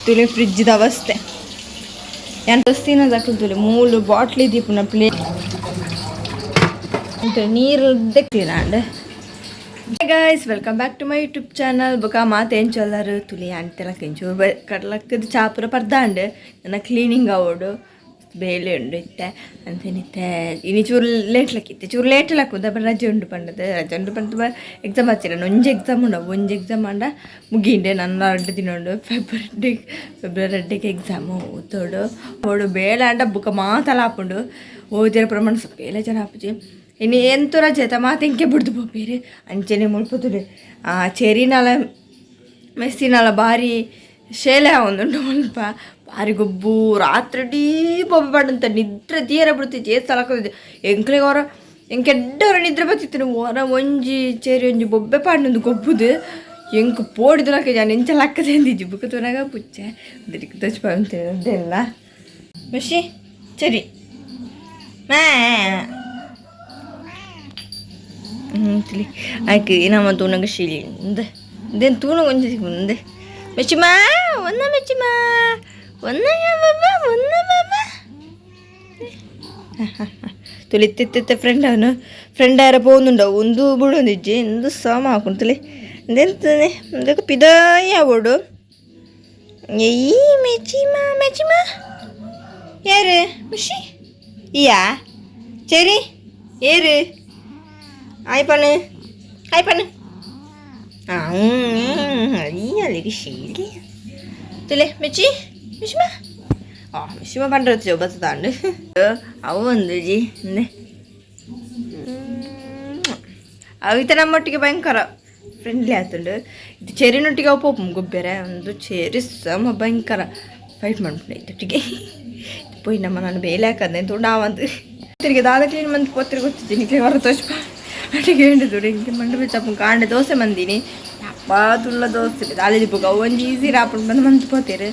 ತುಲೆ ಫ್ರಿಜ್ದ ಅವಸ್ಥೆ ಎಂತ ತಿನ್ನೋದಾಗ್ತದೆ ಮೂಲು ಬಾಟ್ಲಿ ದೀಪನ ಪ್ಲೇಟ್ ನೀರು clean guys welcome back to my YouTube channel ಬೊಕ ಮಾತೇನು ಚೊಲ್ಲರು ತುಲಿ ಅಂತೆಲ್ಲ ಕೆಂಚೂರು ಕಡ್ಲಕ್ಕದ ಚಾಪುರ ಪರ್ದಾಂಡ್ ನನ್ನ ಕ್ಲೀನಿಂಗ್ ಅವಡು ಬೇಲೆ ಉಂಡು ಇತ್ತೆ ಅಂತೇನಿತ್ತೆ ಇನಿ ಚೂರು ಲೇಟ್ಲಕ್ಕಿತ್ತೆ ಚೂರು ಲೇಟ್ಲಾಕುದ ಬಟ್ ರಜೆ ಉಂಡು ಪಂಡದು ರಜೆ ಉಂಡು ಪಂಡ ಎಕ್ಸಾಮ್ ಹಚ್ಚಿರ ಒಂಜಿ ಎಕ್ಸಾಮ್ ಉಂಡು ಒಂಜಿ ಎಕ್ಸಾಮ್ ಅಂಡ ಮುಗಿಂಡೆ ನನ್ನ 2 ದಿನ ಉಂಡು ಫೆಬ್ರವರಿ 2ಗೆ ಎಕ್ಸಾಮು ಓದೋಡು ಅವಡು ಬೇಳೆ ಅಂಡ ಬುಕ್ಕ ಮಾತಲಾಪುಂಡು ಓದಿರ ಪ್ರಮಾಣ ಸ್ವಲ್ಪ ಬೇಲೆ ಜನ ಆಪುಜಿ ಇನ್ನು ಎಂತು ರಜೆ ಆಯ್ತಾ ಮಾತೆಂಕೆ ಬಿಡ್ದು ಬೇರೆ ಅಂಚೆನೆ ಮುಳ್ಪುದುಡೆ ಚೆರಿನಾಲ ಮೆಸ್ಸಿನಾಲ ಭಾರಿ ಶೇಲೆ ಒಂದುಂಟು ಮುಲ್ಪ ಭಾರಿ ಗೊಬ್ಬು ರಾತ್ರಿ ಡೀ ಬೊಬ್ಬೆ ಪಾಡಂತ ನಿದ್ರೆ ತೀರ ಬಿಡ್ತಿತ್ತು ಏಸು ಸಲಕದಿದ್ದೆ ಎಂಕ್ಲಿಗೆ ಅವರ ಎಂಕೆಡ್ಡವರ ನಿದ್ರೆ ಬರ್ತಿತ್ತು ಹೊರ ಒಂಜಿ ಚೇರಿ ಒಂಜಿ ಬೊಬ್ಬೆ ಪಾಡಿನೊಂದು ಗೊಬ್ಬುದು ಎಂಕ್ ಪೋಡಿದಲಕ್ಕೆ ನಾನು ಎಂಚೆಲ್ಲ ಹಾಕದೆ ಅಂದಿದ್ಜಿ ಬುಕ್ಕ ತೊನಾಗ ಪುಚ್ಚೆ ಅದಕ್ಕೆ ತಚ್ಚ ಅಂತೇಳಿದೆಲ್ಲ ಮೆಷಿ ಸರಿ ಮಾ ತಿಳಿ ಆಯ್ಕೆ ನಮ್ಮ ತೂನಗ ಶೀಲಿ ಇಂದೆ ಇದೇನು ತೂನ ಒಂಜಿ ಮುಂದೆ ಮೆಚ್ಚಿಮಾ ಒಂದ ಮೆಚ್ಚಿಮಾ ಒಂದ ಬಾಬಾ ತುಳಿತ್ತಿತ್ತೆ ಫ್ರೆಂಡ್ ಅವನು ಫ್ರೆಂಡ್ ಯಾರ പോകുന്നുണ്ടോ ಒಂದು ಬಿಡೊಂದಿಜ್ಜಿ ಎಂದು ಸಾಮ ಹಾಕೊಂತಲಿ ಎಂತಾನೆ ಅದಕ್ಕೆ ಪಿದಾಯಿ ಆಗೋಡು ಏಯ್ ಮೆಚ್ಚಿಮಾ ಯಾರು ಖುಷಿ ಇಯಾ ಸರಿ ಏರು ಹಾಯ್ ಪಣ್ಣು ಅಲ್ಲಿಗೆ ಶೀಲಿ ತುಲೆ ಮೆಚ್ಚಿಮಾ ಮೆಚ್ಚಿಮ ಪಂಡ್ರೆ ಬತ್ತಾಂಡು ಅವು ಒಂದು ಜಿ ಅಂದೆ ಅವಿತ ನಮ್ಮೊಟ್ಟಿಗೆ ಭಯಂಕರ ಫ್ರೆಂಡ್ಲಿ ಆಯ್ತುಂಡು ಇದು ಚೆರಿನೊಟ್ಟಿಗೆ ಅವು ಪೋಪು ಗೊಬ್ಬರ ಒಂದು ಚೆರಿ ಸಮ ಭಯಂಕರ ಫೈಟ್ ಮಾಡ್ಬಿಟ್ಟೆ ಇದೊಟ್ಟಿಗೆ ಪೋಯ್ ನಮ್ಮ ನಾನು ಬೇಲೆ ಹಾಕಂದೆ ತುಂಡು ನಾವಂದು ತಿರುಗಿ ದಾದ ಕ್ಲೀನ್ ಮಂತ್ ಪೋತ್ರಿಗೆ ಗೊತ್ತಿದ್ದೀನಿ ಕ್ಲೀನ್ ಹೊರ ತೋರಿಸ್ಪ ಅಟ್ಟಿಗೆ ಹೇಳಿದ್ರು ಹಿಂಗೆ ಮಂಡು ಬಿಚ್ಚಪ್ಪ ಕಾಂಡೆ ದೋಸೆ ಮಂದಿನಿ ಅಪ್ಪ ತುಳ್ಳ ದೋಸೆ ದಾಲಿ ದಿಬ್ಬಗ ಒಂಜಿ ಈಸಿ ರಾಪುಂಡು ಬಂದು ಮಂತ್ ಪೋತೇರು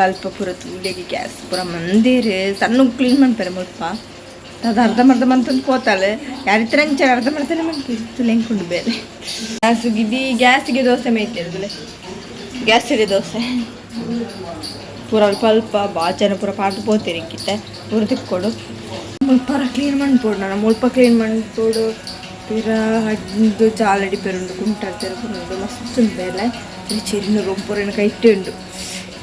ಅಲ್ಪ ಪೂರ ತುಳಿಗೆ ಗ್ಯಾಸ್ ಪೂರ ಮಂದಿರು ಸಣ್ಣ ಕ್ಲೀನ್ ಮಾಡ್ತಾರೆ ಮುಲ್ಪ ಅದು ಅರ್ಧಂಬರ್ಧ ಮಂತಂದು ಪೋತಾಳೆ ಯಾರಿತ್ರ ಅಂಚೆ ಅರ್ಧಂಬರ್ಧನೇ ಮಾಡ್ತೀವಿ ತುಳು ಹೆಂಗ್ಕೊಂಡು ಬೇರೆ ಗ್ಯಾಸಿಗೆ ದೋಸೆ ಮೇಯ್ತಿರೋದು ಗ್ಯಾಸಿಗೆ ದೋಸೆ ಪೂರ ಅಲ್ಪ ಬಾಚನ ಪೂರ ಪಾಟು ಪೋತೀರಿ ಇಂಕಿತ್ತೆ ಪೂರ ತಿಕ್ಕೊಡು ಮುಲ್ಪರ ಕ್ಲೀನ್ ಮಾಡ್ಕೊಡು ನಾನು ಮುಲ್ಪ ಕ್ಲೀನ್ ಮಾಡ್ಕೊಡು ಪೂರ ಹಡ್ದು ಚಾಲಡಿ ಪೆರುಂಡು ಕುಂಟಾಡ್ತಾರೆ ಪುರುಂಡು ಮಸ್ತ್ ಬೇಲೆ ಚೆರಿನ ರೊಂಪೂರಿನ ಕೈಟ್ಟು ಉಂಡು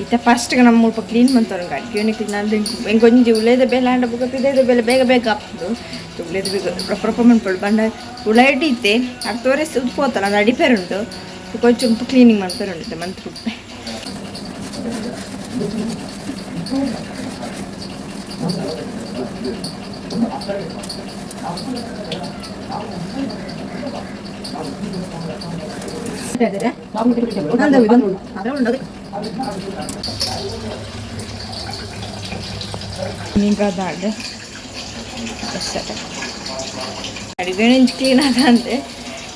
ಇತ್ತ ಫಸ್ಟ್ಗೆ ನಮ್ಮ ಮುಲ್ಪ ಕ್ಲೀನ್ ಮಾಡ್ತಾರೆ ಅಡ್ಗೆ ಕ್ಲೀನ್ ಆದ ಹೆಂಗೊಂಜಿ ಉಳ್ಳೇದ ಬೇಲೆ ಅಂಡ ಬುಗ ಪಿದೇದ ಬೇಲೆ ಬೇಗ ಆಗ್ತದೆ ಉಳ್ಳೇದ ಬೇಗ ರೊಪ್ಪ ಮಾಡ್ಕೊಡು ಬಂಡ ಉಳ್ಳಾಗಡ್ಡಿ ಇತ್ತೆ ಅದು ತೋರಿಸಿ ಉದ್ಕೋತಲ್ಲ ಅದು ಅಡಿಪೇರುಂಟು ಕೊಂಚ ಕ್ಲೀನಿಂಗ್ ಮಾಡ್ತಾರೆ ಉಂಟು ಮಂತ್ ಬಿಟ್ಟೆ ಅಡಿಗೆ ಕ್ಲೀನ್ ಆದಂತೆ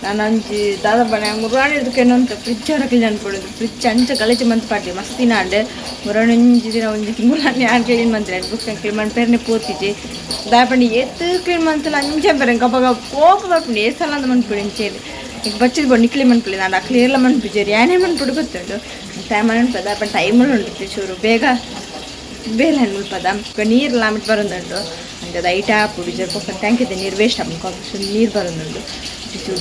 ನಾನು ಅಂಚಿ ದಾದ ಬಣ್ಣ ಮುರಾಣಿ ಹಿಡ್ಕೇನು ಅಂತ ಫ್ರಿಜ್ ಅವರ ಕ್ಲೀನ್ ಅನ್ಕೊಡೋದು ಫ್ರಿಜ್ ಅಂಚ ಕಳಿಸಿ ಮಂತ್ ಪಾಟಿ ಮಸ್ತಿನ ಆಡೆ ಮುರಾಣಿ ಒಂಜಿ ದಿನ ಒಂಜಿ ತಿಂಗಳು ಯಾರು ಕ್ಲೀನ್ ಮಾಡ್ತಾರೆ ಬುಕ್ ಕ್ಲೀನ್ ಮಾಡ್ಪೇರ್ನೆ ಪೋತಿಜಿ ದಾಪಂಡಿ ಎತ್ತು ಕ್ಲೀನ್ ಮಾಡ್ತಲ್ಲ ಅಂಚೆ ಬೇರೆ ಕಬ್ಬಾಗ ಕೋಪ ಬರ್ಪುಂಡು ಏಸಲ್ಲ ಅಂತ ಮನ್ಪುಡಿ ಅಂಚೇಲಿ ಈಗ ಬಚ್ಚಿದ್ ಬೋದು ಕ್ಲೀನ್ ಮಾಡ್ಕೊಳ್ಳಿ ನಾನು ಆ ಕ್ಲಿಯರ್ಲ ಮನ್ಪಿಜೇರಿ ಏನೇ ಮನ್ಪುಡು ಗೊತ್ತುಂಟು ಟೈಮ್ ಅನ್ಪದ ಅಪ್ಪ ಟೈಮಲ್ಲಿ ಉಂಟು ಚೂರು ಬೇಗ ಬೇಲೆ ಮುಲ್ಪದ ನೀರು ಲಾಮಿಟ್ ಬರೋದುಂಟು ಹಂಗೆ ಅದು ಐಟ ಪುಡಿ ಸ್ವಲ್ಪ ಟ್ಯಾಂಕ್ ಇದೆ ನೀರು ವೇಸ್ಟ್ ಆಗ್ಬೇಕು ನೀರು ಬರೋದುಂಟು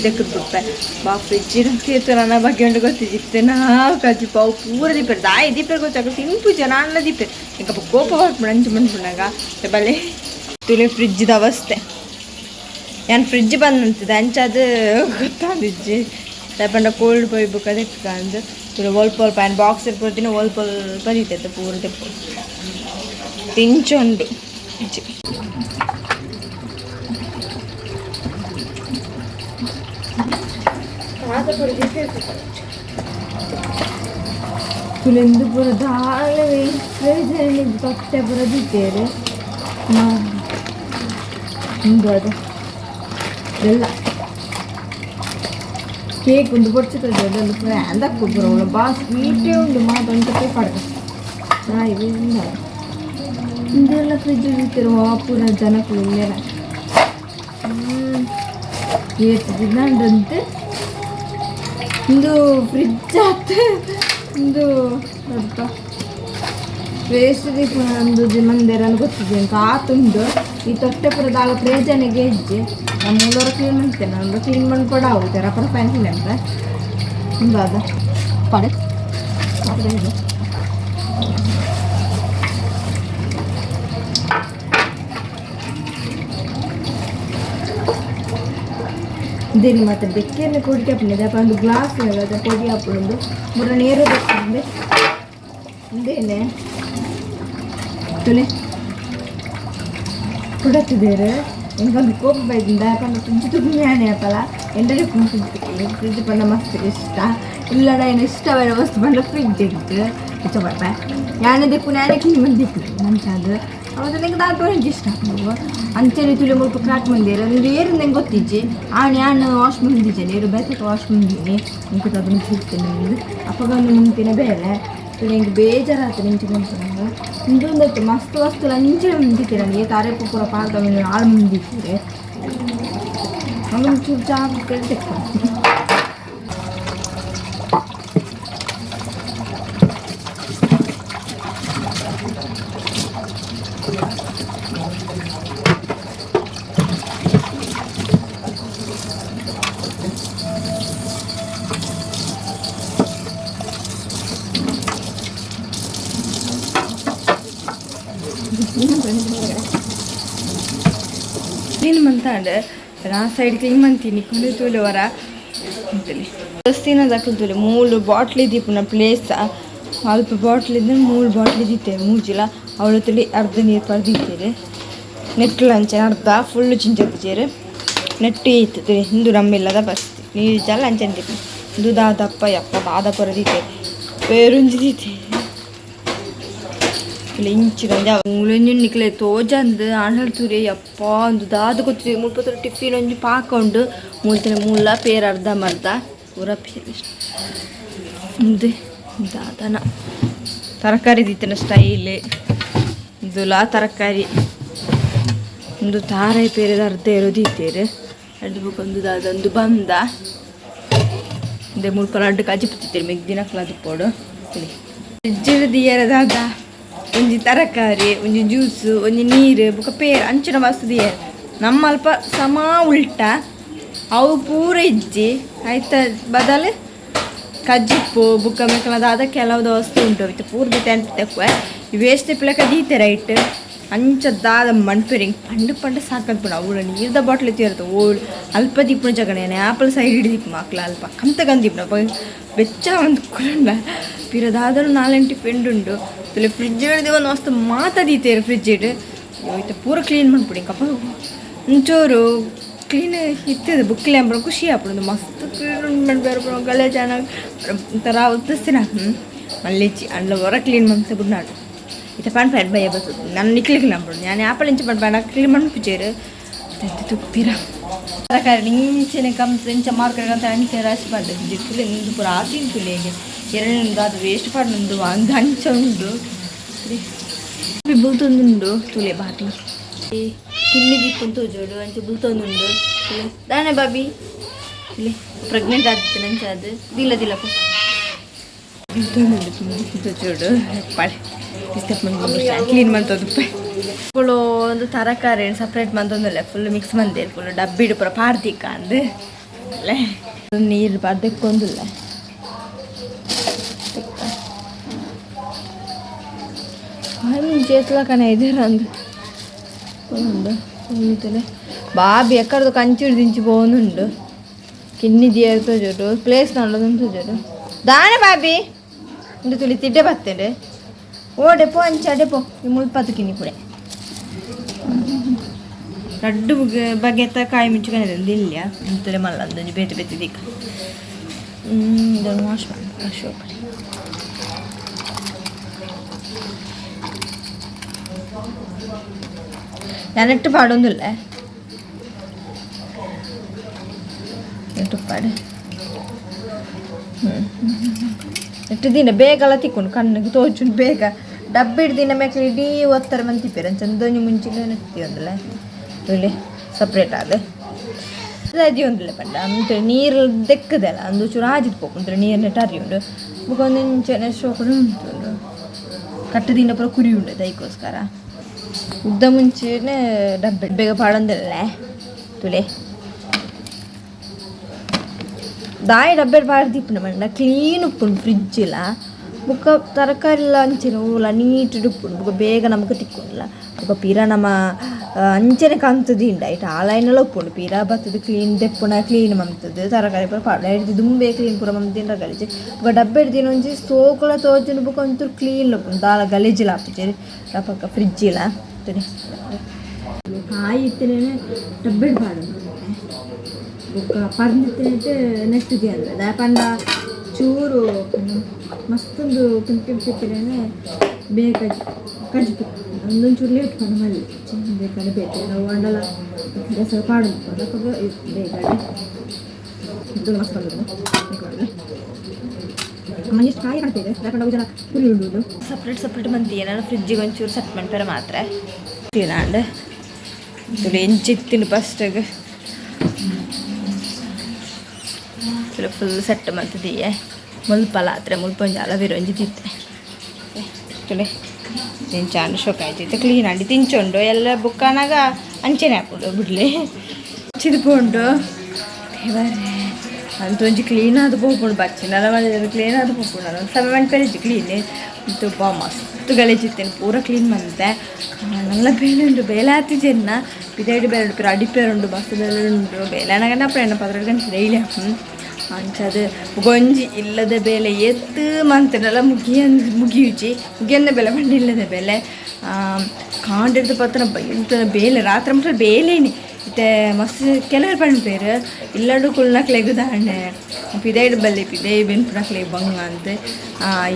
ಲೆಕ್ಕದ ಬಿಡ್ಪೆ ಬಾ ಫ್ರಿಜ್ಜಿನ ತೀರ್ತು ನನ್ನ ಬಗ್ಗೆ ಉಂಟು ಗೊತ್ತಿದ್ದಿತ್ತೆ ನಾವು ಕಜ್ಜಿ ಪಾವು ಪೂರ ದೀಪರ್ ದಾಯಿ ದೀಪರ್ ಗೊತ್ತಾಗ ತಿನ್ಪು ಜನ ಅಲ್ಲ ದೀಪರ್ ಈಗ ಕೋಪ ಹೊರಟ್ಬಿಡ ಅಂಚು ಮನ್ಬಿಡಾಗ ಬಲೆ ತುಳಿ ಫ್ರಿಜ್ದ ಅವಸ್ಥೆ ಏನು ಫ್ರಿಜ್ ಬಂದಂತಿದೆ ಅಂಚದು ಗೊತ್ತಾದಿಜ್ಜಿ ತಗೊಂಡ ಕೋಲ್ಡ್ ಪೊಯ್ಬೇಕು ಅದಕ್ಕೆ ಅಂದು ಪೂರ ಒಲ್ಪ ಏನು ಬಾಕ್ಸ್ ಇರ್ಕೊಡ್ತೀನಿ ಒಲ್ಪ ಬರೀತೈತೆ ಪೂರ ತೆಪ್ಪು ತಿಂಚುಂಡು ತುಲೆಂದು ಪೂರ ದಾಳೆ ಪತ್ತೆ ಪೂರ ದಿತ್ತೇರು ಹಿಂದು ಅದು ಎಲ್ಲ ಕೇಕ್ ಉಂಡು పొడిచితుంది ಅದನ್ನು ಪೂರ ಅಂದಕ್ಕೆ ಪೂರ ಅವಳು ಬಾ ಸ್ವೀಟೇ ಉಂಡು ಮಾತಂತಕ್ಕೆ ಪಡ್ಕ ಸಾಯಿವೆ ಹಿಂದೆಲ್ಲ ಫ್ರಿಜ್ ಇರ್ತಿರುವ ಪೂರ ಜನಕ್ಕೆ ಇಲ್ಲೆಲ್ಲ ಏಟಂತೆ ಇಂದು ಫ್ರಿಜ್ ಆತ ಇಂದು ಸ್ವಲ್ಪ ವೇಸ್ಟ್ ಒಂದು ಮಂದಿರ ಗೊತ್ತಿದೆ ಅಂತ ಆತುಂಡು ಈ ತೊಟ್ಟೆಪುರದಾಗ ಪ್ರೇಜನೆಗೆ ಹೆಜ್ಜೆ ನಮ್ಮ ಮೂಲವರ ಕ್ಲೀನ್ ಮಾಡ್ತೇನೆ ನಾನು ಕ್ಲೀನ್ ಮಾಡಿ ಕೂಡ ಆಗುತ್ತೆ ರಪ್ಪರ ಪ್ಯಾನ್ಸಿಲ್ ಅಂತ ಅದು ಪಡೆ ಇದೇನು ಮತ್ತೆ ಬೆಕ್ಕೆಯನ್ನು ಕೊಡಿಕೆ ಹಾಕಿದೆ ಅಪ್ಪ ಒಂದು ಗ್ಲಾಸ್ ಅದು ಕೊಡಿ ಹಾಕೊಂಡು ಮೂರ ನೀರು ಬೇಕಂದೆ ಇದೇನೆ ತುಲೆ ಕೊಡತ್ತಿದ್ದೇವೆ എനിക്കൊന്ന് കോപ്പ് പോയിട്ടുണ്ട് അപ്പം ഫ്രിഡ്ജ് തുണിയാണ് അപ്പല എൻ്റെ ഫ്രിഡ്ജ് പണ്ട മസ്ത് ഇഷ്ട ഇല്ലട അതിന് ഇഷ്ടമായ വസ്തു പണ്ട ഫ്രിഡ്ജ് ഇട്ട് ഇഷ്ടപ്പെട്ടെ ഞാനിതിപ്പോൾ ഞാനേ ക്ലീൻ ಬಂದಿತ್ತು ನಂತದು ಅವತ್ತು ನಂಗೆ ದಾಟು എനിക്ക് ಇಷ್ಟ ಅಂಚನೆ ತುಳಿ ಮುಲ್ಪ ಕ್ರಾಕ್ ಮಂದಿರ ಒಂದು ಏರು ನಂಗೆ ಗೊತ್ತಿಜ್ಜಿ ನಾನು ವಾಶ್ ಮುಂದಿದ್ದೆ ನೀರು ಬೇಸಕ್ಕೆ ವಾಶ್ ಮುಂದಿನಿ ಇಂಕ ಅದನ್ನು ತಿಳ್ತೇನೆ ನಿಮಗೆ ಅಪ್ಪಾಗ ಒಂದು ಮುಂತಿನ ಬೇರೆ ನಂಗೆ ಬೇಜಾರಾಯ್ತು ನಿಂಚೆ ಮುಂಚೆ ಇಂದೊಂದತ್ತು ಮಸ್ತ್ ವಸ್ತು ಅಂಚೆ ಮುಂದಿತ್ತೀರ ನನಗೆ ತಾರೆ ಪೂರ ಪಾಕ ಆಳು ಮುಂದಿತ್ತೀರಿ ಒಂಚೂರು ಚಾ ತೆಕ್ಕೊಂಡು ಕ್ಲೀನ್ ಮಂತಾಂಡೆ ಆ ಸೈಡ್ ಕ್ಲೀನ್ ಮಂತೀನಿ ಕೊಂಡು ತೂಲೆ ವರ ಅಂತೇಳಿ ದಸ್ತಿನ ತಕ್ಕಂತೂಲೆ 3 ಬಾಟ್ಲಿ ದೀಪನ ಪ್ಲೇಸ್ ಅಲ್ಪ ಬಾಟ್ಲ್ ಇದ್ದರೆ 3 ಬಾಟ್ಲಿ ದಿತ್ತೇವೆ ಮೂಜಿಲ ಅವಳು ತುಳಿ ಅರ್ಧ ನೀರು ಪಡೆದಿತ್ತೇವೆ ನೆಟ್ಟು ಲಂಚ ಅರ್ಧ ಫುಲ್ಲು ಚಿಂಚೇರು ನೆಟ್ಟು ಇತ್ತು ಹಿಂದು ರಮ್ಮಿಲ್ಲದ ಬಸ್ತಿ ನೀರು ಜಲ ಲಂಚ ದೀಪ ಇದು ದಾದಪ್ಪ ಯಪ್ಪ ದಾದ ಪರದಿತ್ತೆ ಬೇರುಂಜಿ ದಿತ್ತೆ ಇಂಚು ಗಂಜ ಮುಳಂಜು ನಿಕ್ಲೆ ತೋಜಂದು ಆಂಡ್ತೂರಿ ಯಪ್ಪ ಒಂದು ದಾದ ಗೊತ್ತಿದೆ ಮುಲ್ಪತ್ತರ ಟಿಫಿನ್ ಒಂಜಿ ಪಾಕೊಂಡು ಮೂಲ್ತನೆ ಮೂಲ ಪೇರು ಅರ್ಧ ಮರ್ಧ ಪೂರ ಪೇರು ಇದು ದಾದನ ತರಕಾರಿ ದಿತ್ತಿನ ಸ್ಟೈಲ್ ಇದುಲ ತರಕಾರಿ ಒಂದು ತಾರಾಯಿ ಪೇರದ ಅರ್ಧ ಇರೋದಿತ್ತೇರು ಎರಡು ಬುಕ್ಕೊಂದು ದಾದೊಂದು ಬಂದ ಇದೇ ಮುಲ್ಪ ಲಡ್ಡು ಕಾಜಿ ಪುತ್ತಿತ್ತೇರು ಮೆಗ್ದಿನ ಅದು ಪೋಡು ಫ್ರಿಜ್ಜ್ ದಿಯರ ದಾದ ಒಂಜಿ ತರಕಾರಿ ಒಂಜಿ ಜ್ಯೂಸು ಒಂಜಿ ನೀರು ಬೊಕ ಪೇರು ಅಂಚಿನ ವಸ್ತು ದಿಯರ್ ನಮ್ಮ ಅಲ್ಪ ಸಮ ಉಲ್ಟ ಅವು ಪೂರ ಇಜ್ಜಿ ಆಯ್ತ ಬದಲು ಕಜ್ಜಿಪ್ಪು ಬುಕ್ಕ ಮೆಕ್ಕಲದಾದ ಕೆಲವು ವಸ್ತು ಉಂಟು ಇತ್ತು ಪೂರ್ತಿ ತೆಂಟು ತೆಕ್ಕುವ ವೇಸ್ಟ್ ಪಿಳಕ ದೀತೆ ರೈಟ್ ಅಂಚದ್ದಾದ ಮಣ್ಪೇರಿಂಗ್ ಪಂಡು ಸಾಕಲ್ಪುಣ ಅವಳು ನೀರ್ದ ಬಾಟ್ಲ್ ಎತ್ತಿರ್ತವೆ ಓಳು ಅಲ್ಪ ದೀಪನ ಜಗಣೇನೆ ಆಪಲ್ ಸೈಡ್ ಹಿಡಿದಿಪ್ಪು ಮಕ್ಳು ಅಲ್ಪ ಕಂತಗಂದಿಪ್ಪನ ಬೆಚ್ಚ ಒಂದು ಕುಲಂಡ ಪಿರದಾದರೂ 4 ಪೆಂಡ್ ಉಂಟು ತುಲೆ ಫ್ರಿಜ್ ಹಿಡಿದು ಒಂದು ವಸ್ತು ಮಾತಾದೀತೇರು ಫ್ರಿಜ್ ಇಡು ಆಯ್ತು ಪೂರ ಕ್ಲೀನ್ ಮಾಡ್ಬಿಡಿ ಕಪ್ಪ ಒಂಚೂರು ಕ್ಲೀನ್ ಇರ್ತದೆ ಬುಕ್ಲಿ ಅಂಬ ಖುಷಿ ಆಗ್ಬಿಡೋದು ಮಸ್ತ್ ಕ್ಲೀನ್ ಮಾಡ್ಬೇರು ಗಲೆ ಚೆನ್ನಾಗಿ ಒಂಥರ ಉತ್ತಿಸ್ತೀನಿ ಮಲ್ಲಿಚ್ಚಿ ಅಂಡ್ಲ ಹೊರ ಕ್ಲೀನ್ ಮಾಡ್ತಾ ಬಿಡು ನಾಡು ಇತ್ತ ಪಂಡ್ ಪ್ಯಾಡ್ ಭಯ ಬರ್ತದೆ ನಾನು ನಿಕ್ಲಿಕ್ಕೆ ನಂಬಿಡು ನಾನು ಆಪಲ್ ಇಂಚು ಪಂಡ್ ಕ್ಲೀನ್ ಮಾಡ್ಪಿಚೇರು ತುಪ್ಪಿರ ತರಕಾರಿ ಇಂಚಿನ ಕಂಪ್ಸ್ ಇಂಚ ಮಾರ್ಕೆಟ್ ಅಂತ ಅಂಚೆ ರಾಶಿ ಮಾಡಿದೆ ಜಿಕ್ಕಲೆ ನಿಂದು ಪೂರ ಆತಿನ ತುಳಿಗೆ ಎರಡನೇದು ಅದು ವೇಸ್ಟ್ ಪಡ್ದು ಹಂಗ ಅಂಚ ಉಂಡು ಬುಲ್ತೊಂದುಂಡು ತುಲೆ ಬಾಟಿ ಕಿನ್ನಿ ದೀಪಂತ ಜೋಡು ಅಂಚೆ ಬುಲ್ತೊಂದುಂಡು ದಾನೆ ಬಾಬಿ ಇಲ್ಲಿ ಪ್ರೆಗ್ನೆಂಟ್ ಆದಿತ್ತು ನಂಚೆ ಅದು ದಿಲ್ಲಪ್ಪ ಬುಲ್ತೊಂದುಂಡು ಜೋಡು ಪಾಳೆ ಕ್ಲೀನ್ ಮಾಡ್ತದ್ದು ಫುಲ್ಲು ಒಂದು ತರಕಾರಿ ಸಪ್ರೇಟ್ ಮಂತೊಂದಲ್ಲ ಫುಲ್ ಮಿಕ್ಸ್ ಮಂದಿ ಫುಲ್ ಡಬ್ಬಿಡು ಪೂರ ಪಾರ್ದಿಕ್ಕ ಅಂದು ಅಲ್ಲೇ ನೀರು ಬರ್ದಕ್ಕೊಂದಿಲ್ಲ చేతిలో కానీ ఎదురంది ఉండులే బాబీ ఎక్కడితో కంచుడు దించిపోనుండు కిన్ని తీరుతో చూడు ప్లేస్ నల్లదుంటూ చూడు దానే బాబీ ఇంటి తులి తిడ్డే బతాడు ఓ డెపో అంచా డెపో ఈ ముల్పతికిని ఇప్పుడే లడ్డు బగ్గెత్త కాయ మించుకొని దిల్య ఇంతలే మళ్ళీ అందు బెత్తి బెత్తి దిక్క ಇದನ್ನು ವಾಶ್ ಮಾಡಿ ವಾಶ್ ಮಾಡಿ ഞാനിട്ട് പാടൊന്നുമില്ലേ ಇಟ್ಟು ಪಾಡು ಇಟ್ಟು ದಿನ ಬೇಗ ತಿಕ್ಕೊಂಡು ಕಣ್ಣಿಗೆ ತೋಚುಂಡು ಬೇಗ ಡಬ್ಬಿ ಹಿಡ್ದಿನ ಮೇಕಲಿ ಇಡೀ ಒತ್ತರ ಮಂದಿ ತಿಪ್ಪೇರ ಚಂದೊಂದು ಮುಂಚಿನ ನೆತ್ತಿ ಒಂದಲ್ಲ ಇಲ್ಲಿ ಸಪ್ರೇಟ್ ಆದ ಅದಿ ಒಂದಿಲ್ಲ ಪಂಡ ಅಂತ ನೀರು ದೆಕ್ಕದಲ್ಲ ಅಂದು ಚೂರು ಆಜಿದ್ ಪೋಕುಂತಾರೆ ನೀರು ನೆಟ್ಟು ಅರಿಯುಂಡು ಒಂದು ಇಂಚನೆ ಶೋಕಡು ಉಂಟು ಕಟ್ಟದಿಂದ ಪೂರ ಕುರಿ ಉಂಟು ಅದಕ್ಕೋಸ್ಕರ ಉದ್ದ ಮುಂಚೆನೇ ಡಬ್ಬೆ ಬೇಗ ಪಾಡಂದಿಲ್ಲ ತುಲೆ ದಾಯಿ ಡಬ್ಬೆ ಪಾಡ್ದಿಪ್ಪು ಮಂಡ ಕ್ಲೀನ್ ಉಪ್ಪುಂಡು ಫ್ರಿಜ್ ಇಲ್ಲ ಬುಕ್ಕ ತರಕಾರಿ ಎಲ್ಲ ಅಂಚೆನೆ ಊಲ ನೀಟ್ ಉಪ್ಪುಂಡು ಬುಕ್ಕ ಬೇಗ ನಮಗೆ ತಿಕ್ಕೊಂಡಿಲ್ಲ ಬುಕ್ಕ ಪೀರ ನಮ್ಮ ಅಂಚೆನೆ ಕಂತದಿಂಡ ಇಟ್ಟು ಆಲೈನೆಲ್ಲ ಉಪ್ಪುಂಡು ಪೀರ ಬತ್ತದು ಕ್ಲೀನ್ ತೆಪ್ಪುನ ಕ್ಲೀನ್ ಮಂತದ್ದು ತರಕಾರಿ ಪೂರ ಪಾಡ ಹಿಡಿದು ದುಂಬೆ ಕ್ಲೀನ್ ಪೂರ ಮಂತಿನ ಗಲೀಜು ಬುಕ್ಕ ಡಬ್ಬೆ ಹಿಡ್ದಿನ ಒಂಜಿ ಸೋಕುಲ ತೋಜುಂಡು ಬುಕ್ಕ ಒಂಚೂರು ಕ್ಲೀನ್ ಉಪ್ಪುಂಡು ದಾಲ ಗಲೀಜಿಲ್ಲ ಆಪುಜೇರಿ ಪಕ್ಕ ಫ್ರಿಜ್ ಇಲ್ಲ ಕಾಯಿ ಇತ್ತನೇ ಡಬ್ಬೆ ಪಾಡು ಬುಕ್ಕ ಪರ್ದಿತ್ತೆ ನೆಟ್ಟಿದೆ ಅಂದ್ರೆ ಪಂಡ ಚೂರು ಮಸ್ತೊಂದು ಕೆಂಪಿತ್ತೇನೆ ಬೇಗ ಕಜ್ಜಿ ಒಂದೊಂದು ಚೂರು ಲೇಟ್ ಪಂಡ ಮಲ್ಲಿ ಬೇಕಾದ್ರೆ ಬೇಕು ನಾವು ಅಂಡಲ ರಸ ಪಾಡು ಬೇಗ ಇದು ಮಸ್ತ್ ಬಂದಿದೆ ಅಮ್ಮ ಎಷ್ಟು ಕಾಯಿ ಕಾಣ್ತಿದೆ ಯಾಕಂದ್ರೆ ಜನ ಪುರಿ ಉಂಡುದು ಸಪ್ರೇಟ್ ಮಂದಿ ನಾನು ಫ್ರಿಜ್ಜಿಗೆ ಒಂಚೂರು ಸೆಟ್ ಮಾಡ್ತಾರೆ ಮಾತ್ರ ತಿನ್ನಾಂಡು ಎಂಚಿತ್ತಿನ ಫಸ್ಟಿಗೆ ಫುಲ್ ಸೆಟ್ ಮಾಡ್ತಿದ್ದೀಯ ಮುಲ್ಪಲ್ಲ ಹತ್ರ ಮುಲ್ಪೊಂಜಿ ಅಲವಿರೊಂಜಿ ತಿತ್ತೆ ತುಳೆ ತಿಂಚಾಂಡು ಶೋಕ ಆಯ್ತಿತ್ತು ಕ್ಲೀನ್ ಆಡಿ ತಿಂಚೊಂಡು ಎಲ್ಲ ಬುಕ್ಕನಾಗ ಅಂಚೆನೆ ಹಾಕೊಂಡು ಬಿಡ್ಲಿ ಚಿದ್ಕೊಂಡು ಅಂತೊಂಜಿ ಕ್ಲೀನ್ ಆದ ಪೋಪುಂಡು ಬಚ್ಚಿನಲ್ಲ ಮಾಡಿದ್ರೆ ಕ್ಲೀನ್ ಆದ ಪೋಪುಂಡು ನಾನು ಸೆವೆನ್ ಕಲಿಜಿ ಕ್ಲೀನ್ ಇದು ಮಸ್ತ್ ಗಲೀಜಿತ್ತೇನೆ ಪೂರ ಕ್ಲೀನ್ ಮಾಡಿದೆ നല്ല ಬೇಲೆ ಬೇಲೆ ಹಾತಿದ್ದೇನ ಪಿದೈಡು ಬೇರೆ ಉಂಟು ಅಡಿಪೇರು ಉಂಟು ಬಸ್ಸು ಬೇಲೆ ಉಂಟು ಬೇಲೆನಾಗ ಅಪ್ಪ 12 ಗಂಟೆ ಡೈಲಿ ಅಂಚದು ಗೊಂಜಿ ಇಲ್ಲದ ಬೇಲೆ ಎತ್ತು ಮಂತನೆಲ್ಲ ಮುಗಿಯುಚಿ ಬೇಲೆ ಬಂಡಿ ಇಲ್ಲದ ಬೇಲೆ ಕಾಂಡಿರ್ದು ಪತ್ರ ಬೇಲೆ ರಾತ್ರಿ ಮಟ್ಟ ಬೇಲೇನಿ ಮತ್ತೆ ಮಸ್ತ್ ಕೆಲವರು ಪಂಡ್ಪೇರು ಇಲ್ಲಡು ಕುಳ್ನಕ್ಲೆಗುದಾಣೆ ಪಿದೈಡು ಬಲ್ಲಿ ಪಿದೈ ಬೆನ್ಪುನಕ್ಲೆ ಬಂಗ ಅಂತ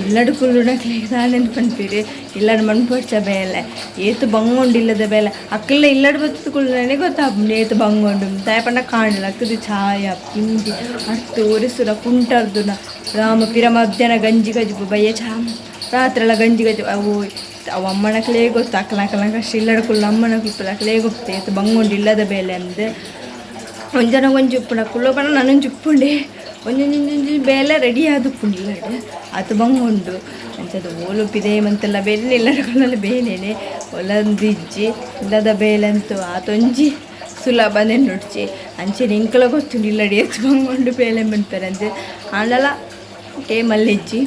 ಇಲ್ಲಡು ಕುಳ್ಳುನಕ್ಲೆಗುದಾಣೆ ಅಂತ ಪಂಡ್ಪೇರು ಇಲ್ಲಡು ಮಣ್ಪಡ್ಚ ಬೇಲೆ ಏತು ಬಂಗೊಂಡಿಲ್ಲದ ಬೇಲೆ ಅಕ್ಕಲ್ಲ ಇಲ್ಲಡು ಬತ್ತು ಕುಳ್ಳೆ ಗೊತ್ತಾಗ್ಬಿಟ್ಟು ಏತು ಬಂಗೊಂಡು ತಾಯ ಪಂಡ ಕಾಣಿಲ್ಲ ಅಕ್ಕದು ಛಾಯ ಪಿಂಡಿ ಅಟ್ಟು ಒರಿಸುರ ಕುಂಟರ್ದುನ ರಾಮ ಪಿರ ಮಧ್ಯಾಹ್ನ ಗಂಜಿ ಗಜ್ಜು ಬಯ್ಯ ಚಾ ರಾತ್ರಿ ಎಲ್ಲ ಗಂಜಿ ಗಜ್ಜು ಅವು ಅವು ಅಮ್ಮನಕ್ಲೇ ಗೊತ್ತು ಅಕ್ಕಲಕ್ಕಲ ಕಷ್ಟ ಇಲ್ಲಡ ಕುಳ್ಳು ಅಮ್ಮನ ಕುಪ್ಪಲಕ್ಲೇ ಗೊತ್ತೇತು ಬಂಗೊಂಡು ಇಲ್ಲದ ಬೇಲೆ ಅಂದು ಒಂಜನ ಒಂಜಿ ಉಪ್ಪುಂಡು ಕುಳ್ಳು ಪಣ ನಾನೊಂಜಿ ಉಪ್ಪುಂಡೆ ಒಂಜೊಂಜೊಂಜಿ ಬೇಲೆ ರೆಡಿ ಆದ ಉಪ್ಪುಂಡು ಇಲ್ಲಡು ಅದು ಬಂಗೊಂಡು ಅಂಚದು ಓಲು ಪಿದೆ ಮಂತೆಲ್ಲ ಬೇಲೆ ಇಲ್ಲಡ ಕುಳ್ಳಲ್ಲಿ ಬೇಲೇನೆ ಒಲಂದು ಇಜ್ಜಿ ಇಲ್ಲದ ಬೇಲೆ ಅಂತೂ ಆತೊಂಜಿ ಸುಲಭ ನುಡ್ಚಿ ಅಂಚೆ ನಿಂಕಲ ಗೊತ್ತುಂಡು ಇಲ್ಲಡಿ ಎತ್ತು ಬಂಗೊಂಡು ಬೇಲೆ ಮಾಡ್ತಾರೆ ಅಂತೆ ಆಂಡಲ ಟೇಮಲ್ಲಿ ಇಜ್ಜಿ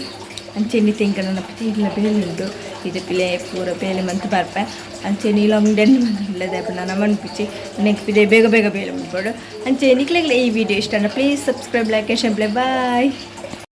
ಅಂಚೆನಿ ತೆಂಕ ನನ್ನ ಪತಿ ಇಲ್ಲ ಬೇಲೆ ಉಂಟು ಇದು ಪಿಲೆ ಪೂರ ಬೇಲೆ ಮಂತ್ ಬರ್ಪೆ ಅಂಚೆನಿ ಲಾಂಗ್ ಡೆನ್ ಇಲ್ಲದೆ ನಾನು ಮನ್ಪಿಚ್ಚಿ ನೆಕ್ಸ್ಟ್ ಪಿದೆ ಬೇಗ ಬೇಗ ಬೇಲೆ ಮಾಡ್ಬೋದು ಅಂಚೆ ನಿಕ್ಲೆಗ್ಲೆ ಈ ವಿಡಿಯೋ ಇಷ್ಟ please subscribe like share bye.